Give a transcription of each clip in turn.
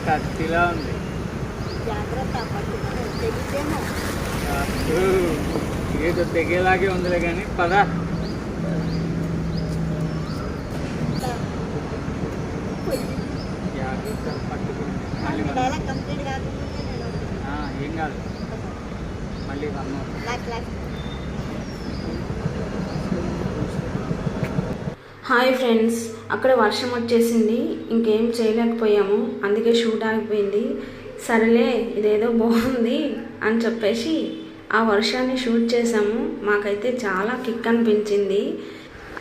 కత్తిలా ఉంది. ఏదో తెగేలాగే ఉందిలే కానీ పద. జాగ్రత్త పట్టుకుని ఏం కాదు మళ్ళీ వన్నాం. హాయ్ ఫ్రెండ్స్, అక్కడ వర్షం వచ్చేసింది, ఇంకేం చేయలేకపోయాము, అందుకే షూట్ ఆగిపోయింది. సరేలే ఇదేదో బాగుంది అని చెప్పేసి ఆ వర్షాన్ని షూట్ చేసాము. మాకైతే చాలా కిక్ అనిపించింది.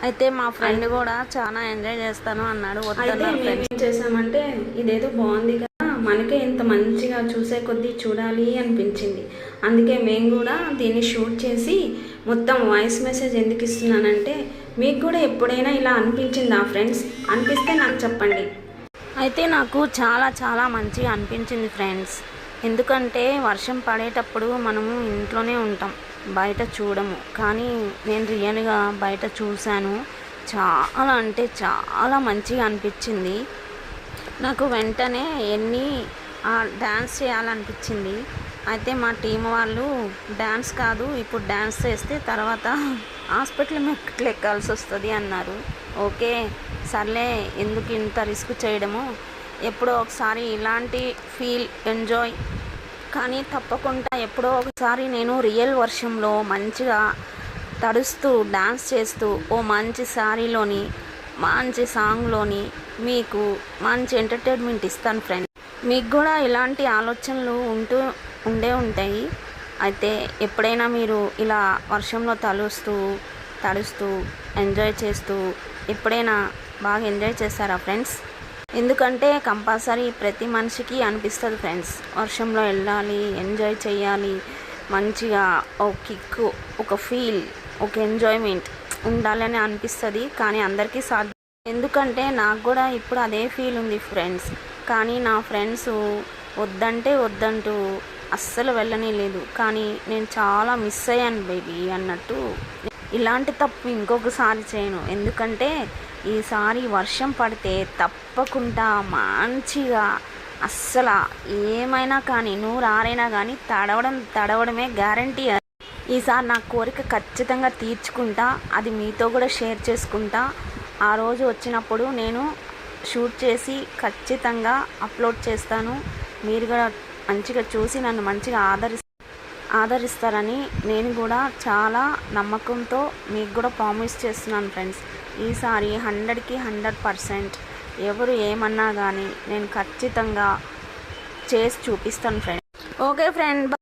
అయితే మా ఫ్రెండ్ కూడా చాలా ఎంజాయ్ చేస్తాను అన్నాడు. అయితే మేము ఏం చేసామంటే ఇదేదో బాగుంది కదా, మనకే ఇంత మంచిగా చూసే కొద్దీ చూడాలి అనిపించింది. అందుకే మేము కూడా దీన్ని షూట్ చేసి మొత్తం వాయిస్ మెసేజ్ ఎందుకు ఇస్తున్నానంటే మీకు కూడా ఎప్పుడైనా ఇలా అనిపించిందా ఫ్రెండ్స్? అనిపిస్తే నాకు చెప్పండి. అయితే నాకు చాలా చాలా మంచిగా అనిపించింది ఫ్రెండ్స్. ఎందుకంటే వర్షం పడేటప్పుడు మనము ఇంట్లోనే ఉంటాం, బయట చూడము. కానీ నేను రియల్గా బయట చూశాను. చాలా అంటే చాలా మంచిగా అనిపించింది నాకు. వెంటనే డ్యాన్స్ చేయాలనిపించింది. అయితే మా టీం వాళ్ళు డ్యాన్స్ కాదు, ఇప్పుడు డ్యాన్స్ చేస్తే తర్వాత హాస్పిటల్ మెట్లు ఎక్కాల్సి వస్తుంది అన్నారు. ఓకే సర్లే, ఎందుకు ఇంత రిస్క్ చేయడము, ఎప్పుడో ఒకసారి ఇలాంటి ఫీల్ ఎంజాయ్. కానీ తప్పకుండా ఎప్పుడో ఒకసారి నేను రియల్ వర్షంలో మంచిగా తడుస్తూ డ్యాన్స్ చేస్తూ ఓ మంచి శారీలోని మంచి సాంగ్లోని మీకు మంచి ఎంటర్టైన్మెంట్ ఇస్తాను ఫ్రెండ్స్. మీకు కూడా ఇలాంటి ఆలోచనలు ఉండే ఉంటాయి. అయితే ఎప్పుడైనా మీరు ఇలా వర్షంలో తడుస్తూ ఎంజాయ్ చేస్తూ ఎప్పుడైనా బాగా ఎంజాయ్ చేస్తారా ఫ్రెండ్స్? ఎందుకంటే కంపల్సరీ ప్రతి మనిషికి అనిపిస్తుంది ఫ్రెండ్స్, వర్షంలో వెళ్ళాలి, ఎంజాయ్ చేయాలి, మంచిగా ఒక కిక్, ఒక ఫీల్, ఒక ఎంజాయ్మెంట్ ఉండాలని అనిపిస్తుంది. కానీ అందరికీ సాధ్యం. ఎందుకంటే నాకు కూడా ఇప్పుడు అదే ఫీల్ ఉంది ఫ్రెండ్స్. కానీ నా ఫ్రెండ్స్ వద్దంటూ అస్సలు వెళ్ళనే లేదు. కానీ నేను చాలా మిస్ అయ్యాను బేబీ అన్నట్టు. ఇలాంటి తప్పు ఇంకొకసారి చేయను. ఎందుకంటే ఈసారి వర్షం పడితే తప్పకుండా మంచిగా అస్సలు ఏమైనా కానీ నూరారైనా కానీ తడవడమే గ్యారంటీ. ఈసారి నా కోరిక ఖచ్చితంగా తీర్చుకుంటా, అది మీతో కూడా షేర్ చేసుకుంటా. ఆ రోజు వచ్చినప్పుడు నేను షూట్ చేసి ఖచ్చితంగా అప్లోడ్ చేస్తాను. మీరు కూడా మంచిగా చూసి నన్ను మంచిగా ఆదరిస్తారని నేను కూడా చాలా నమ్మకంతో మీకు కూడా ప్రామిస్ చేస్తున్నాను ఫ్రెండ్స్. ఈసారి 100కి 100% ఎవరు ఏమన్నా కానీ నేను ఖచ్చితంగా చేసి చూపిస్తాను ఫ్రెండ్స్. Okay friend.